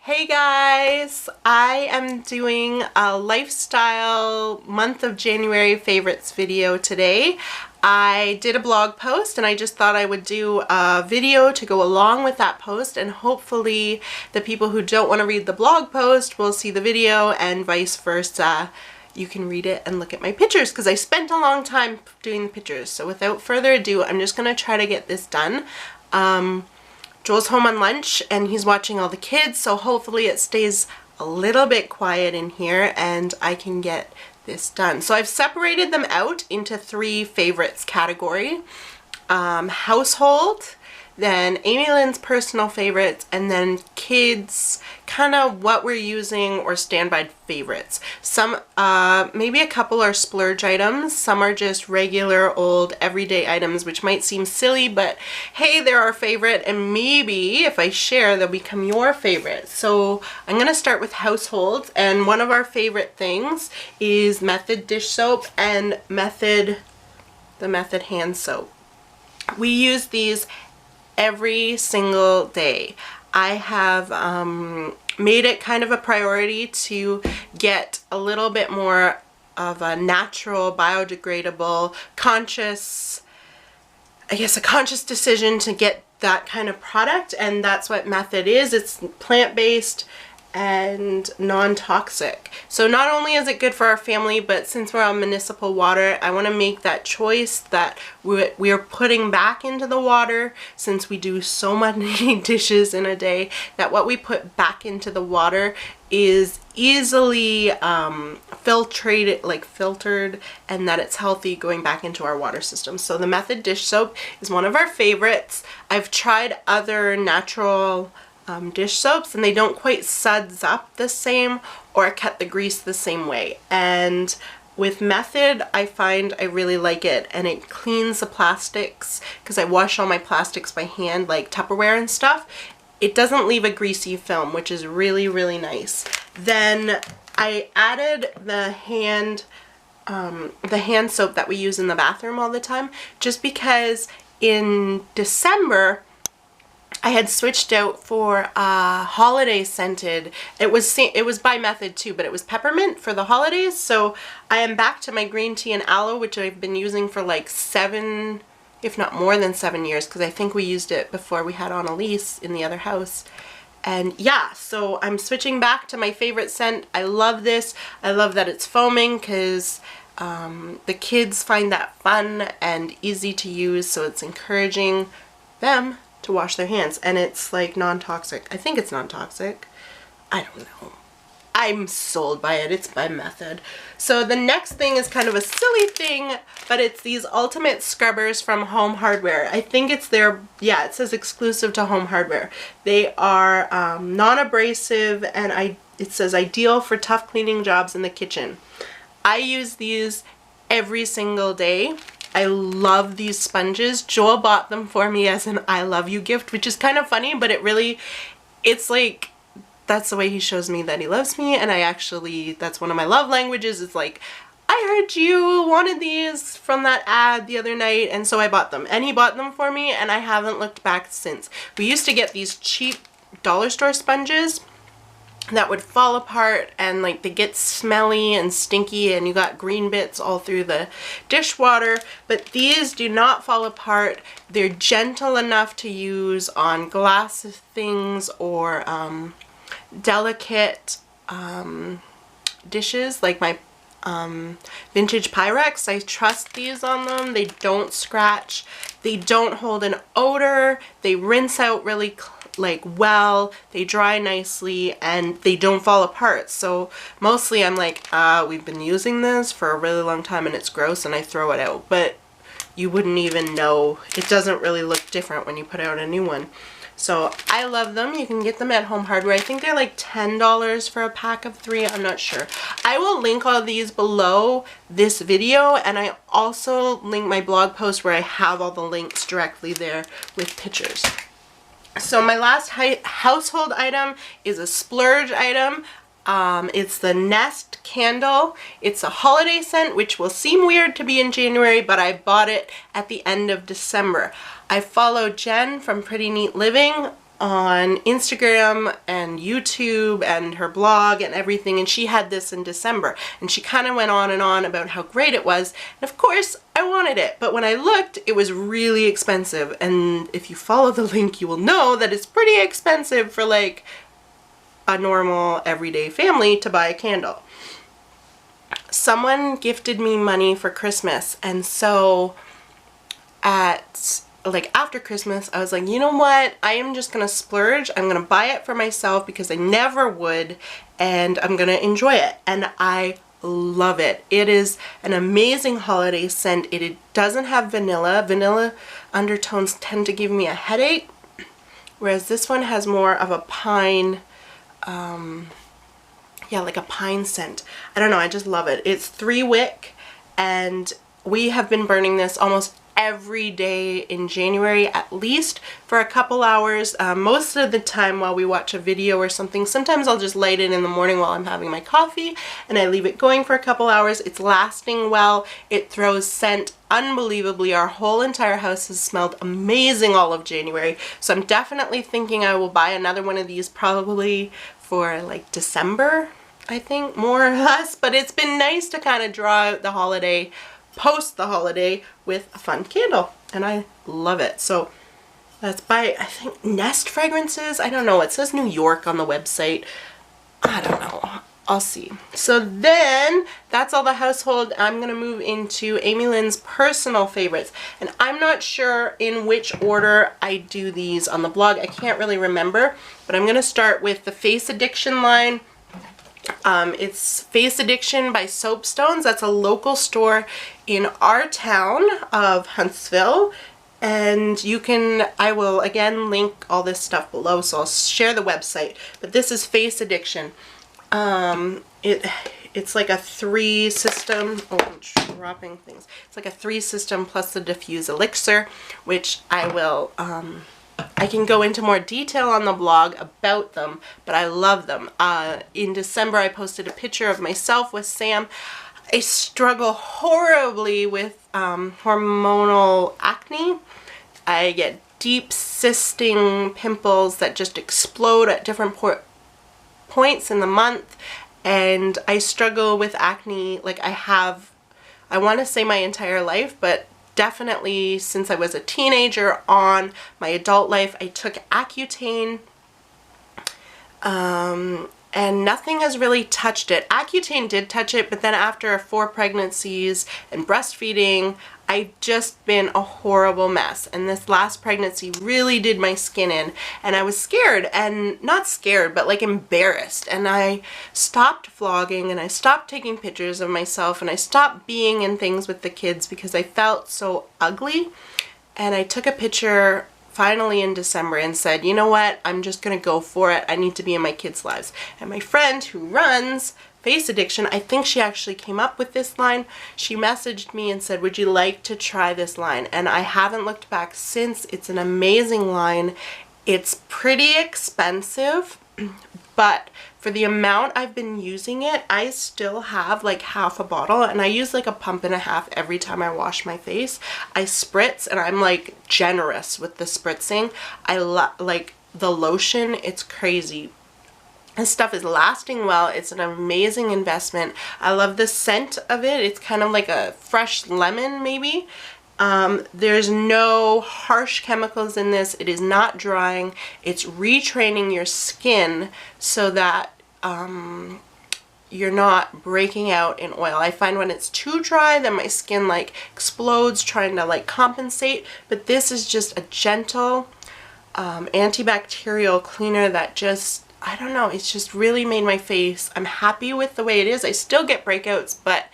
Hey guys, I am doing a lifestyle month of January favorites video today. I did a blog post and I just thought I would do a video to go along with that post, and hopefully the people who don't want to read the blog post will see the video and vice versa. You can read it and look at my pictures because I spent a long time doing the pictures. So without further ado, I'm just going to try to get this done. Joel's home on lunch and he's watching all the kids, so hopefully it stays a little bit quiet in here and I can get this done. So I've separated them out into three favorites category. Household, then Amy Lynn's personal favorites, and then kids, kind of what we're using or standby favorites. Some, maybe a couple are splurge items, some are just regular old everyday items which might seem silly, but hey, they're our favorite and maybe if I share they'll become your favorite. So I'm gonna start with household, and one of our favorite things is Method dish soap and the Method hand soap. We use these every single day. I have made it kind of a priority to get a little bit more of a natural, biodegradable, conscious, I guess a conscious decision to get that kind of product, and that's what Method is. It's plant-based and non-toxic. So not only is it good for our family, but since we're on municipal water, I want to make that choice that we're putting back into the water, since we do so many dishes in a day, that what we put back into the water is easily filtered, and that it's healthy going back into our water system. So the Method dish soap is one of our favorites. I've tried other natural dish soaps and they don't quite suds up the same or cut the grease the same way, and with Method I find I really like it, and it cleans the plastics because I wash all my plastics by hand, like Tupperware and stuff. It doesn't leave a greasy film, which is really, really nice. Then I added the hand soap that we use in the bathroom all the time, just because in December I had switched out for holiday scented. It was by Method too, but it was peppermint for the holidays. So I am back to my green tea and aloe, which I've been using for like 7, if not more than 7 years, because I think we used it before we had Annalise in the other house. And yeah, so I'm switching back to my favorite scent. I love this. I love that it's foaming because the kids find that fun and easy to use, so it's encouraging them to wash their hands, and it's like non-toxic. I think it's non-toxic. I don't know. I'm sold by it. It's by Method. So the next thing is kind of a silly thing, but it's these ultimate scrubbers from Home Hardware. I think it's their, yeah, it says exclusive to Home Hardware. They are non-abrasive, and it says ideal for tough cleaning jobs in the kitchen. I use these every single day. I love these sponges. Joel bought them for me as an I love you gift, which is kind of funny, but it's like, that's the way he shows me that he loves me, and that's one of my love languages. It's like, I heard you wanted these from that ad the other night, and so I bought them. And he bought them for me, and I haven't looked back since. We used to get these cheap dollar store sponges that would fall apart, and like they get smelly and stinky, and you got green bits all through the dishwater. But these do not fall apart. They're gentle enough to use on glass things or delicate dishes, like my vintage Pyrex. I trust these on them. They don't scratch, they don't hold an odor, they rinse out really well, they dry nicely, and they don't fall apart. So mostly I'm like, we've been using this for a really long time and it's gross, and I throw it out, but you wouldn't even know. It doesn't really look different when you put out a new one. So I love them. You can get them at Home Hardware. I think they're like $10 for a pack of 3. I'm not sure. I will link all these below this video, and I also link my blog post where I have all the links directly there with pictures. So my last household item is a splurge item. It's the Nest candle. It's a holiday scent, which will seem weird to be in January, but I bought it at the end of December. I follow Jen from Pretty Neat Living on Instagram and YouTube and her blog and everything, and she had this in December, and she kind of went on and on about how great it was, and of course I wanted it, but when I looked it was really expensive, and if you follow the link you will know that it's pretty expensive for like a normal everyday family to buy a candle. Someone gifted me money for Christmas, and so after Christmas, I was like, you know what? I am just gonna splurge. I'm gonna buy it for myself because I never would, and I'm gonna enjoy it. And I love it. It is an amazing holiday scent. It doesn't have vanilla. Vanilla undertones tend to give me a headache, whereas this one has more of a pine, yeah, like a pine scent. I don't know, I just love it. It's 3 wick, and we have been burning this almost every day in January, at least for a couple hours. Most of the time while we watch a video or something. Sometimes I'll just light it in the morning while I'm having my coffee and I leave it going for a couple hours. It's lasting well. It throws scent unbelievably. Our whole entire house has smelled amazing all of January. So I'm definitely thinking I will buy another one of these probably for like December, I think, more or less. But it's been nice to kind of draw out the holiday, post the holiday with a fun candle, and I love it. So that's by, I think, Nest Fragrances. I don't know, it says New York on the website. I don't know, I'll see. So then that's all the household. I'm gonna move into Amy Lynn's personal favorites, and I'm not sure in which order I do these on the blog. I can't really remember, but I'm gonna start with the Face Addiction line. It's Face Addiction by Soapstones. That's a local store in our town of Huntsville, and you can, I will again link all this stuff below, so I'll share the website, but this is Face Addiction. It's like a 3 system, oh, I'm dropping things. It's like a 3 system plus the diffuse elixir, which I will, I can go into more detail on the blog about them, but I love them. In December, I posted a picture of myself with Sam. I struggle horribly with hormonal acne. I get deep cysting pimples that just explode at different points in the month, and I struggle with acne like I want to say my entire life, but definitely since I was a teenager on my adult life. I took Accutane, and nothing has really touched it. Accutane did touch it, but then after 4 pregnancies and breastfeeding, I've just been a horrible mess. And this last pregnancy really did my skin in, and I was scared, and not scared, but like embarrassed. And I stopped vlogging, and I stopped taking pictures of myself, and I stopped being in things with the kids because I felt so ugly. And I took a picture finally in December and said, you know what, I'm just gonna go for it. I need to be in my kids' lives. And my friend who runs Face Addiction, I think she actually came up with this line. She messaged me and said, would you like to try this line? And I haven't looked back since. It's an amazing line. It's pretty expensive, but for the amount I've been using it, I still have like half a bottle, and I use like a pump and a half every time I wash my face. I spritz, and I'm like generous with the spritzing. I like the lotion, it's crazy. This stuff is lasting well. It's an amazing investment. I love the scent of it. It's kind of like a fresh lemon maybe. There's no harsh chemicals in this. It is not drying. It's retraining your skin so that you're not breaking out in oil. I find when it's too dry, then my skin like explodes trying to like compensate, but this is just a gentle antibacterial cleaner that just, I don't know, it's just really made my face. I'm happy with the way it is. I still get breakouts, but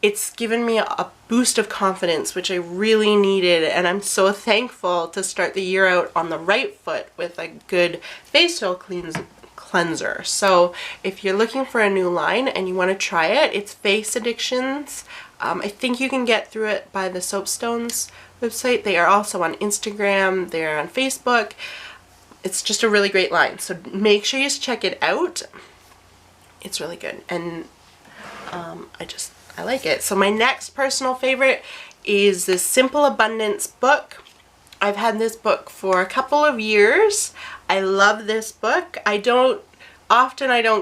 it's given me a boost of confidence, which I really needed, and I'm so thankful to start the year out on the right foot with a good facial cleanser. So if you're looking for a new line and you want to try it, it's Face Addictions. I think you can get through it by the Soapstones website. They are also on Instagram, they're on Facebook. It's just a really great line, so make sure you check it out. It's really good, and I like it. So my next personal favorite is the Simple Abundance book. I've had this book for a couple of years. I love this book. I don't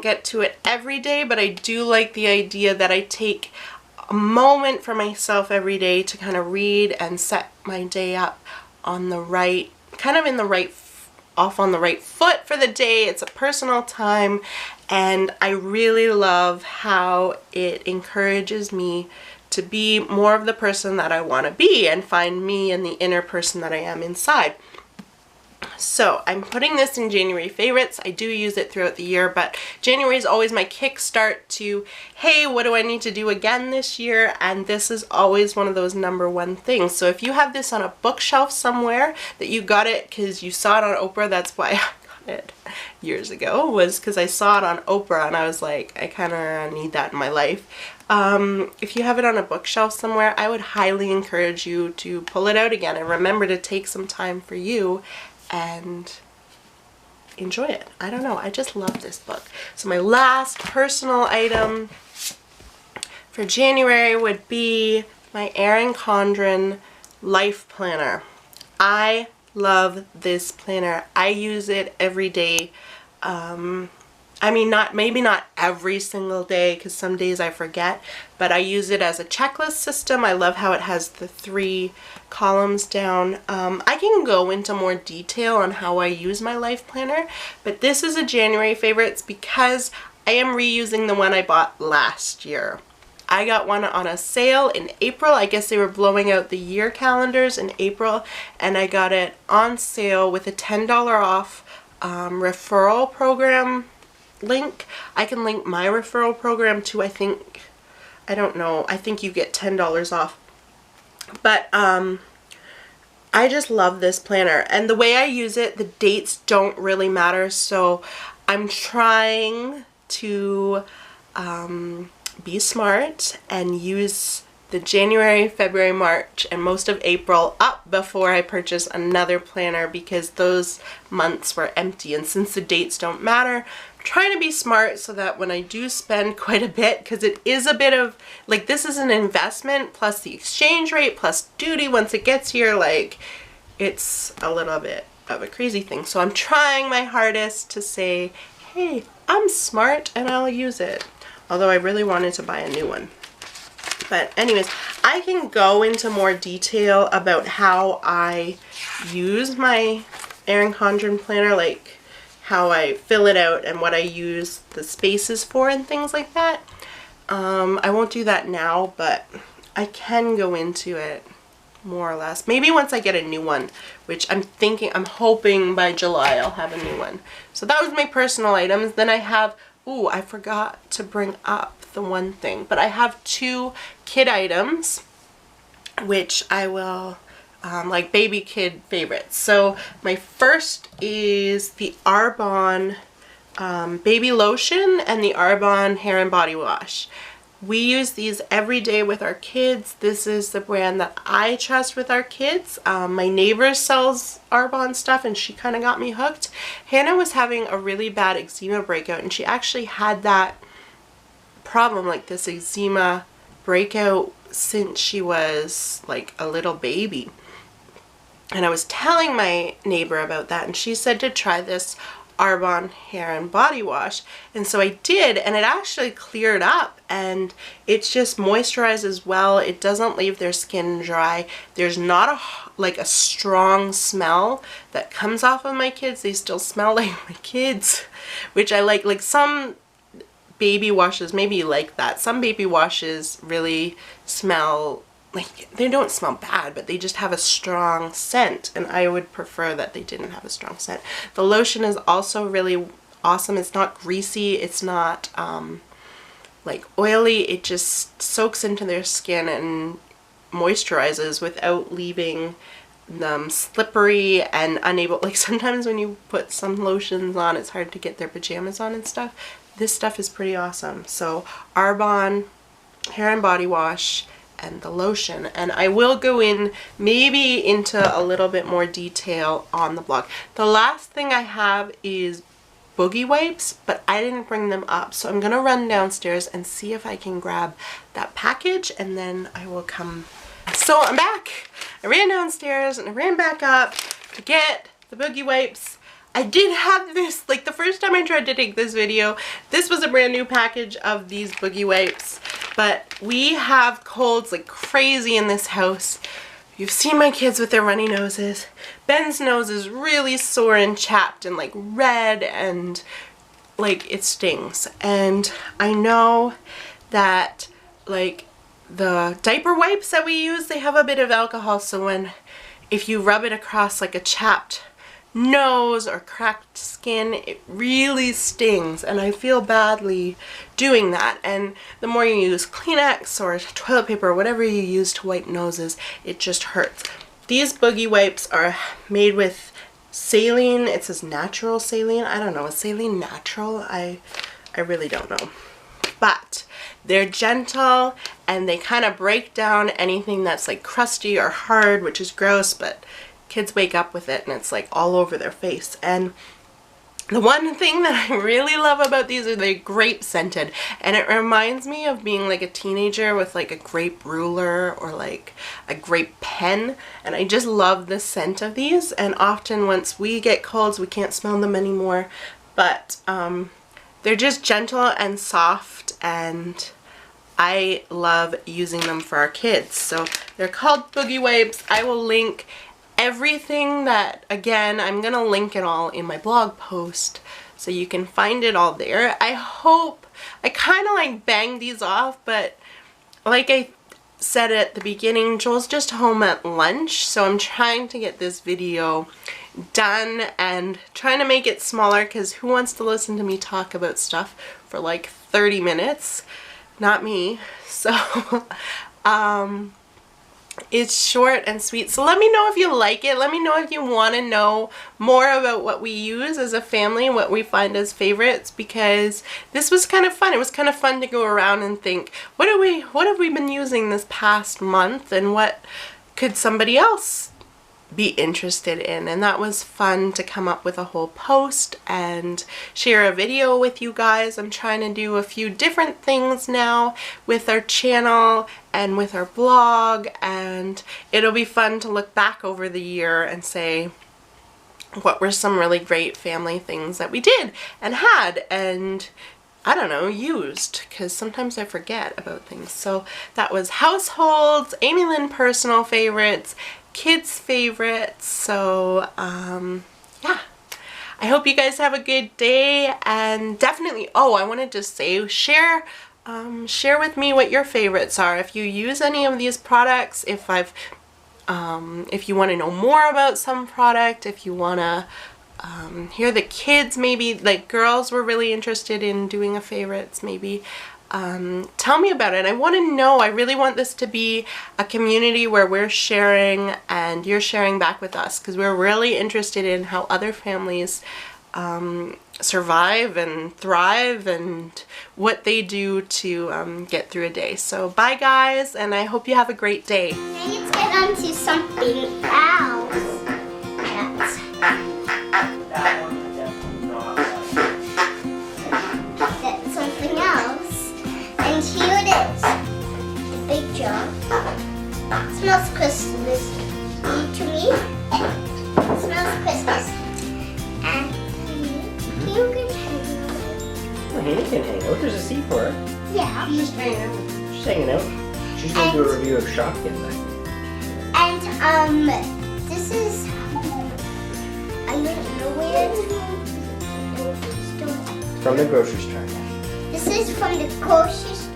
get to it every day, but I do like the idea that I take a moment for myself every day to kind of read and set my day up on the right, kind of in the right, off on the right foot for the day. It's a personal time, and I really love how it encourages me to be more of the person that I want to be and find me and the inner person that I am inside. So I'm putting this in January favorites. I do use it throughout the year, but January is always my kickstart to, hey, what do I need to do again this year? And this is always one of those #1 things. So if you have this on a bookshelf somewhere that you got it because you saw it on Oprah, that's why I got it years ago, was because I saw it on Oprah and I was like, I kind of need that in my life. If you have it on a bookshelf somewhere, I would highly encourage you to pull it out again and remember to take some time for you and enjoy it. I don't know, I just love this book. So my last personal item for January would be my Erin Condren Life Planner. I love this planner. I use it every day. I mean, maybe not every single day, because some days I forget, but I use it as a checklist system. I love how it has the 3 columns down. I can go into more detail on how I use my life planner, but this is a January favorite because I am reusing the one I bought last year. I got one on a sale in April. I guess they were blowing out the year calendars in April, and I got it on sale with a $10 off referral program link. I can link my referral program too. I think you get $10 off. But I just love this planner, and the way I use it, the dates don't really matter, so I'm trying to be smart and use the January, February, March, and most of April up before I purchase another planner, because those months were empty. And since the dates don't matter, I'm trying to be smart so that when I do spend quite a bit, because it is a bit of, like, this is an investment plus the exchange rate plus duty once it gets here, like, it's a little bit of a crazy thing. So I'm trying my hardest to say, hey, I'm smart and I'll use it. Although I really wanted to buy a new one. But anyways, I can go into more detail about how I use my Erin Condren planner, like how I fill it out and what I use the spaces for and things like that. I won't do that now, but I can go into it more or less. Maybe once I get a new one, which I'm hoping by July I'll have a new one. So that was my personal items. Then I have, ooh, I forgot to bring up the one thing, but I have 2 kid items, which I will, like baby kid favorites. So my first is the Arbonne baby lotion and the Arbonne hair and body wash. We use these every day with our kids. This is the brand that I trust with our kids. My neighbor sells Arbonne stuff and she kind of got me hooked. Hannah was having a really bad eczema breakout, and she actually had that problem, like this eczema breakout, since she was like a little baby. And I was telling my neighbor about that, and she said to try this Arbonne hair and body wash, and so I did, and it actually cleared up, and it just moisturizes well. It doesn't leave their skin dry. There's not a strong smell that comes off of my kids. They still smell like my kids, which I like. Like some baby washes, maybe you like that. Some baby washes really smell like, they don't smell bad, but they just have a strong scent, and I would prefer that they didn't have a strong scent. The lotion is also really awesome. It's not greasy, it's not like oily. It just soaks into their skin and moisturizes without leaving them slippery and unable, like sometimes when you put some lotions on, it's hard to get their pajamas on and stuff. This stuff is pretty awesome. So Arbonne hair and body wash and the lotion, and I will go in maybe into a little bit more detail on the blog. The last thing I have is Boogie wipes, but I didn't bring them up, so I'm gonna run downstairs and see if I can grab that package, and then I will come So I'm back. I ran downstairs and I ran back up to get the Boogie wipes. I did have this, like the first time I tried to take this video, this was a brand new package of these Boogie wipes, but we have colds like crazy in this house. You've seen my kids with their runny noses. Ben's nose is really sore and chapped and like red and like it stings. And I know that like the diaper wipes that we use, they have a bit of alcohol, so if you rub it across like a chapped nose or cracked skin, it really stings, and I feel badly doing that. And the more you use Kleenex or toilet paper or whatever you use to wipe noses, it just hurts. These Boogie wipes are made with saline. It says natural saline. I don't know, is saline natural? I really don't know. But they're gentle and they kind of break down anything that's like crusty or hard, which is gross, but kids wake up with it and it's like all over their face. And the one thing that I really love about these are they're grape scented, and it reminds me of being like a teenager with like a grape ruler or like a grape pen, and I just love the scent of these. And often once we get colds we can't smell them anymore, but they're just gentle and soft, and I love using them for our kids. So they're called Boogie wipes. I will link everything that, again, I'm gonna link it all in my blog post so you can find it all there. I hope, I kind of like banged these off, but like I said at the beginning, Joel's just home at lunch, so I'm trying to get this video done and trying to make it smaller, because who wants to listen to me talk about stuff for like 30 minutes? Not me. So it's short and sweet. So let me know if you like it. Let me know if you want to know more about what we use as a family and what we find as favorites, because this was kind of fun. It was kind of fun to go around and think, what have we been using this past month, and what could somebody else be interested in? And that was fun to come up with a whole post and share a video with you guys. I'm trying to do a few different things now with our channel and with our blog, and it'll be fun to look back over the year and say what were some really great family things that we did and had and I don't know, used, because sometimes I forget about things. So that was households, Amy Lynn personal favorites, kids favorites. So yeah, I hope you guys have a good day, and definitely, oh, I wanted to say, share with me what your favorites are. If you use any of these products, if you want to know more about some product, if you want to hear the kids, maybe like girls were really interested in doing a favorites, maybe tell me about it. I want to know. I really want this to be a community where we're sharing and you're sharing back with us, because we're really interested in how other families survive and thrive and what they do to get through a day. So bye guys, and I hope you have a great day. Let's get on to something else. That's something else. And here it is. The big jar. It smells Christmas to me. It smells Christmas. And you can hang out. Well, Hannah can hang out. There's a seat for her. Yeah. She's just hanging out. She's hanging out. She's going to do a review of Shopkin back there. And this is, I don't know where it's From the grocery store. This is from the grocery store.